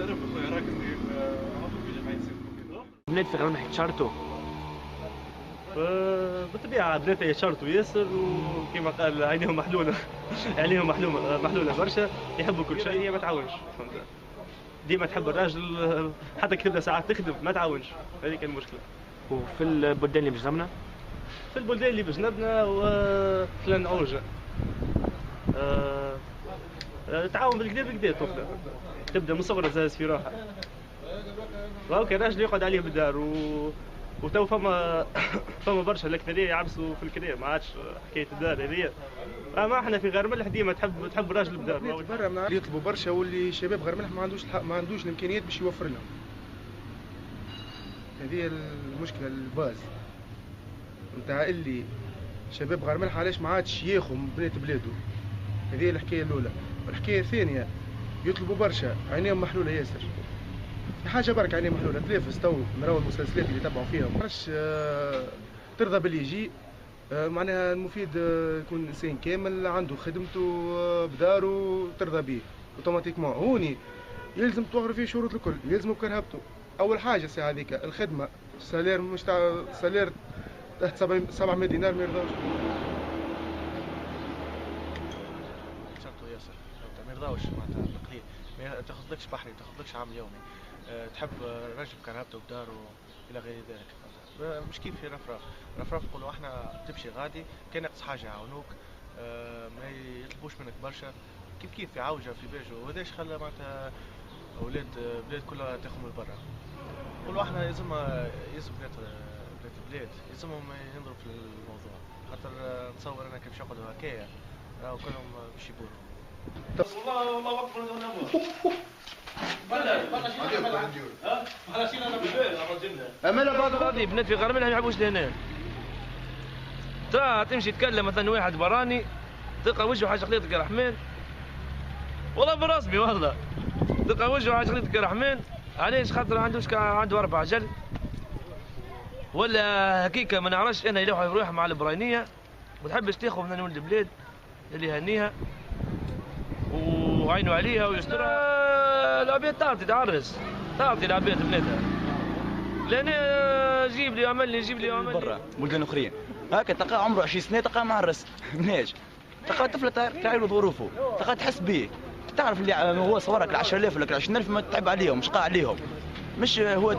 تعرف اخويا راك عضو في جمعيه سيكو. بنات في غرامح يتشارطوا. بالطبيعه بنات يتشارطوا ياسر وكما قال عينيهم محلوله عينيهم محلوله برشا، يحبوا كل شيء، هي ما تعاونش فهمت. ديما تحب الراجل حتى كي تبدا ساعات تخدم ما تعاونش، هذيك المشكله. وفي البلدان اللي بجنبنا؟ في البلدان اللي بجنبنا وفلان اوجه تعاون بالكدا بالكدا طفله تبدا من صغرها زاز في روحها. وهاكا راجل يقعد عليه بالدار وتو فما برشا الاكثريه يعبسوا في الكدا، ما عادش حكايه الدار هذيا. اما احنا في غير ملح ديما تحب الراجل بالدار. برا من يطلبوا برشا، واللي شباب غير ملح ما عندوش الامكانيات باش يوفر لهم. هذه المشكله الباز نتاع اللي شباب غير ملح علاش ما عادش ياخذ من بنات بلاده. هذه الحكايه الاولى. والحكايه الثانيه يطلبوا برشا، عينيهم محلوله ياسر. في حاجه برك عينيهم محلوله، تلافز تو نراو المسلسلات اللي تبعوا فيها برش ترضى باللي يجي. معناها المفيد يكون انسان كامل عنده خدمته بدارو ترضى به اوتوماتيكمون. هوني يلزم توفر فيه شروط الكل، يلزم كرهبته. اول حاجه الساعه هذيك الخدمه، سالير مش تاع سالير تحت 700 دينار ما يرضاوش. شرطو ياسر ما يرضاوش معناتها القليل، ما تاخذلكش بحري، ما تاخذلكش عمل يومي. تحب راجل بكرهبته بداره الى غير ذلك. مش كيف في رفراف نقولوا احنا تمشي غادي كان ناقص حاجه يعاونوك، ما يطلبوش منك برشا، كيف في عوجه في باجو. وهذاش خلى معناتها اولاد بلاد كلها تاخذ من برا. نقولوا احنا يلزم بلاد البلاد يلزمهم ينظروا في الموضوع، خاطر نتصور انا كيف نقعدوا هكايا راهو كلهم باش يبوروا. والله اكبر اما بنات في غرامل ما يحبوش لهنا. تمشي تكلم مثلا واحد براني تلقى وجهه حاجه خليتك يا رحمن، والله بالرسمي والله تلقى وجهه حاجه خليتك يا رحمن. علاش؟ خاطر عنده 4 عجل ولا هكيكه ما نعرفش انا يروح مع البراينيه وتحبش تاخذ من ولد البلاد اللي يهنيها وعينوا عليها ويسترها. العباد تعطي العباد بناتها، لان جيب لي عمل برا بلدان اخرين هكا تلقاه عمره 20 سنه تلقاه معرس مناج، تلقاه طفله تعرف ظروفه، تلقاه تحس به، تعرف اللي هو صورك ال 10000 ولا 20000 ما تعب عليهم مش قاع عليهم. مش هو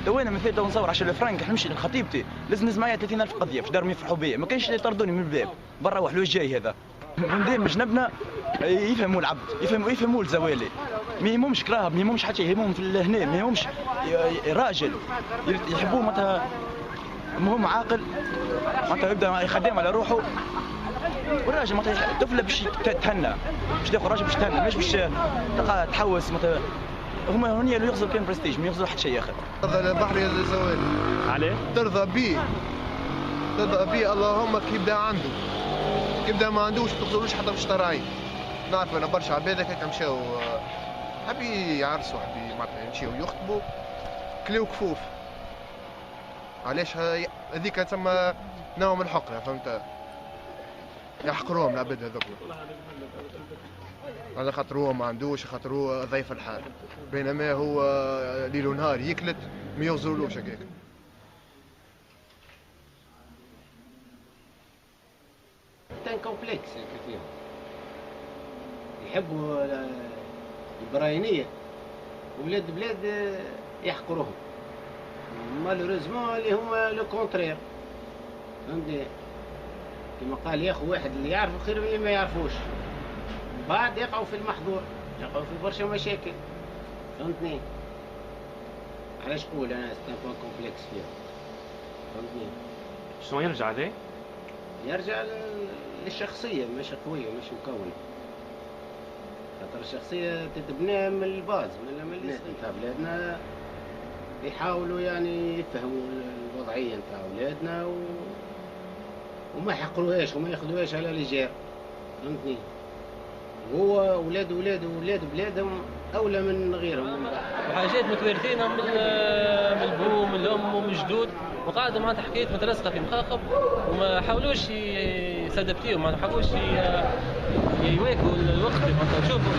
توينا مثال تو نصور 10000 فرنك نمشي لخطيبتي لازم نزم معايا 30000 قضيه في دارهم يفرحوا بيا، ما كانش يطردوني من الباب برا وحلو جاي هذا. بلدان بجنبنا يفهموا العبد، يفهموا الزوالي، ما يهمهمش كراهب، ما يهمهمش حتى، يهمهم في هنا، ما يهمهمش راجل يحبوه معناتها المهم عاقل معناتها يبدا يخدم على روحه. والراجل معناتها طفله باش تهنى، باش تاخذ راجل باش تهنى، مش باش تلقى تحوس معناتها. هما اللي يغزوا كان برستيج، ما يغزوا حتى شيء اخر. ترضى البحري الزوالي عليه؟ ترضى بيه اللهم كي يبدا عنده، كي يبدا ما عندوش ما تخزروش حتى في الشطراين. نعرف انا برشا عباد هكاك مشاو حبي يعرسوا، حبي معناتها يمشيو يخطبوا كلاو كفوف. علاش هذيك تسمى نوع من الحقره، فهمت؟ يحقروهم العباد هذوك على خاطر هو ما عندوش، خاطر هو ضيف الحال، بينما هو ليل ونهار يكلت ما يغزرولوش هكاك. كان كومبلكس كثير يحبوا البراينيه، ولاد بلاد يحقروهم مالوريزمون اللي هما لو كونترير. فهمتني؟ كما قال يا اخو واحد اللي يعرف خير من اللي ما يعرفوش، بعد يقعوا في المحظور، يقعوا في برشا مشاكل. فهمتني؟ علاش نقول انا ستان بوان كومبلكس فيها. فهمتني؟ شنو يرجع ذي؟ يرجع للشخصية، مش قوية مش مكونة. خاطر الشخصية تتبنى من الباز، من الناس نتاع بلادنا يحاولوا يعني يفهموا الوضعية نتاع ولادنا وما يحقروهاش وما ياخذوهاش على لجار. فهمتني؟ هو ولاد بلادهم أولى من غيرهم. وحاجات متوارثينها من البو من الأم ومن الجدود، وقاعدة معناتها حكايات مترسخة في مخاخهم وما حاولوش يسادبتيهم، ما حاولوش يواكبوا الوقت. معناتها تشوفوا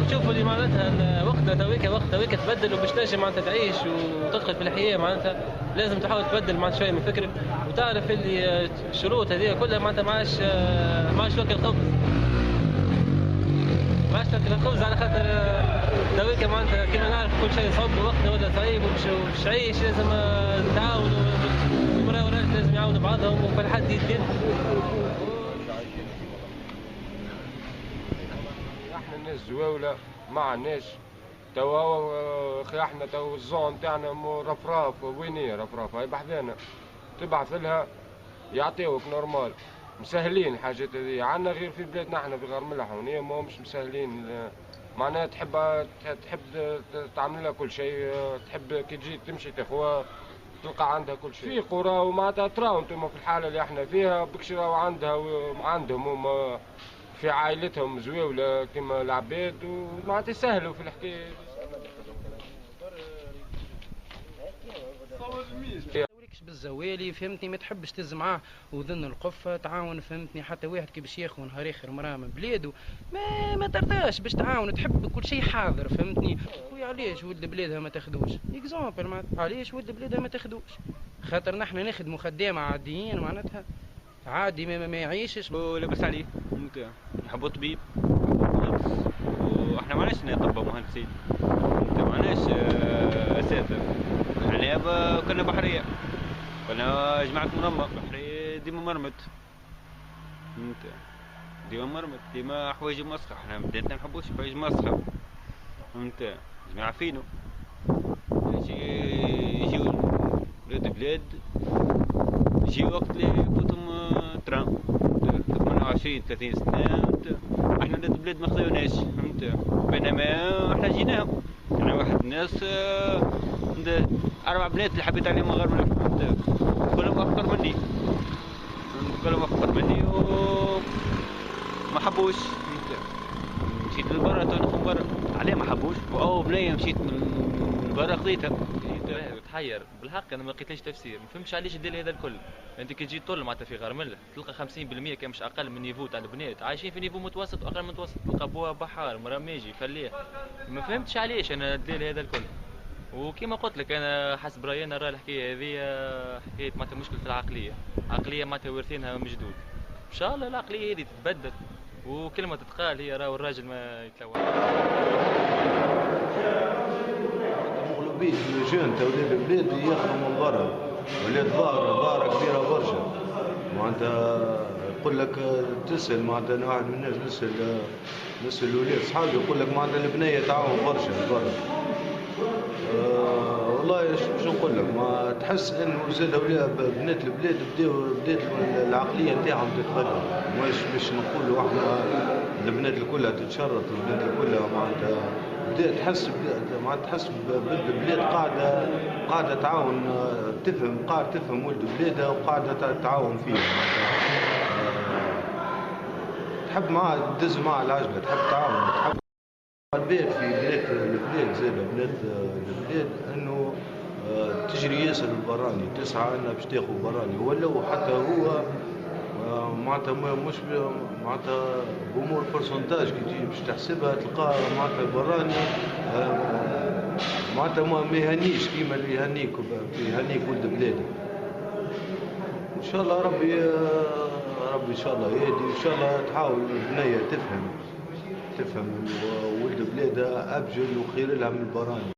وتشوفوا اللي معناتها وقتها تويك تبدل وباش تنجم معناتها تعيش وتدخل في الحياه معناتها لازم تحاول تبدل معناتها شويه من فكرك وتعرف اللي الشروط هذه كلها معناتها معاش وكل خبز. معاش وكل خبز على خاطر تويك معناتها كيما نعرف كل شيء صعب وقتها ولا صعيب وباش تعيش لازم تعاونوا المرأة والراجل لازم يعاونوا بعضهم وكل حد يدير. احنا الناس زواولة ما عناش توا اخي احنا تو الزون تاعنا رفراف وينية رفراف هاي بحذانا تبعث لها يعطيوك نورمال مسهلين الحاجات هذي عنا غير في بلادنا احنا في غرملة حونية ما مش مسهلين معناها تحب تعمل لها كل شيء تحب كي تجي تمشي تاخوها تلقى عندها كل شيء في قرى ومعناتها تراو انتم في الحالة اللي احنا فيها بكش راهو عندهم هما في عائلتهم زواولة كما العباد ومعناتها يسهلوا في الحكاية. بالزوالي فهمتني ما تحبش تهز معاه وذن القفه تعاون فهمتني حتى واحد كي باش ياخذ نهار اخر مراه من بلاده ما ترضاش باش تعاون تحب كل شيء حاضر فهمتني. خويا علاش ولد بلادها ما تاخذوش اكزومبل علاش ولد بلادها ما تاخذوش خاطر نحن نخدموا خدامه عاديين معناتها عادي ما يعيشش ولاباس عليه فهمت نحبوا طبيب واحنا معناش طب مهندسين معناش اساتذه احنا كنا بحريه كنا جماعة منظمة بحرية ديما مرمت فهمت ديما مرمت ديما حوايج مسخة احنا بدينا منحبوش حوايج مسخة فهمت جماعة فينو يجيو ولاد بلاد يجي وقت اللي يفوتهم تران 28 30 سنة احنا ولاد بلاد ما خذوناش فهمت بينما احنا جيناهم انا واحد الناس 4 بنات اللي حبيت عليهم غير من فهمت كلهم افقر مني وما حبوش فهمت مشيت لبرا تو نخدم برا عليه ما حبوش بنية مشيت من برا خذيتها تحير بالحق انا ما لقيتليش تفسير ما فهمتش علاش الدير هذا الكل. انت كي تجي تطل معناتها في غرمله تلقى 50% كان مش اقل من نيفو تاع البنات عايشين في نيفو متوسط واقل من متوسط تلقى بوا بحار مرماجي فلاح ما فهمتش علاش انا الدير هذا الكل. وكما قلت لك انا حسب رايي انا الحكايه هذه حكايه معناتها مشكله في عقليه معناتها وارثينها من جدود. ان شاء الله العقليه هذه تتبدل وكلمه تتقال هي راهو الراجل ما يتلوى. مغلوبين جون تا ولاد البلاد يخدموا من برا ولاد ظاهره كبيره برشا معناتها يقول لك تسال معناتها انا واحد من الناس نسال الولاد صحابي يقول لك معناتها البنيه تعاون برشا برا. والله شو نقول لك ما تحس انه زاد بنات البلاد بدات العقليه نتاعهم تتغير مش باش نقولوا احنا البنات الكلها تتشرط البنات الكلها معناتها بدات تحس بنت البلاد قاعده تعاون قاعده تفهم ولد بلادها وقاعده تعاون فيه تحب معاه تدز معاه العجله تحب تعاون تحب البيت في بنات البلاد زاد بنات البلاد انه تجري ياسر البراني تسعى انها باش تاخذ براني ولو حتى هو معناتها مش معناتها بامور برسنتاج كي تجي باش تحسبها تلقاه معناتها البراني معناتها ما يهنيش كيما اللي يهنيك ولد بلاده. ان شاء الله ربي ان شاء الله يهدي وان شاء الله تحاول البنيه تفهم ولد بلادها ابجل وخير لها من البراني.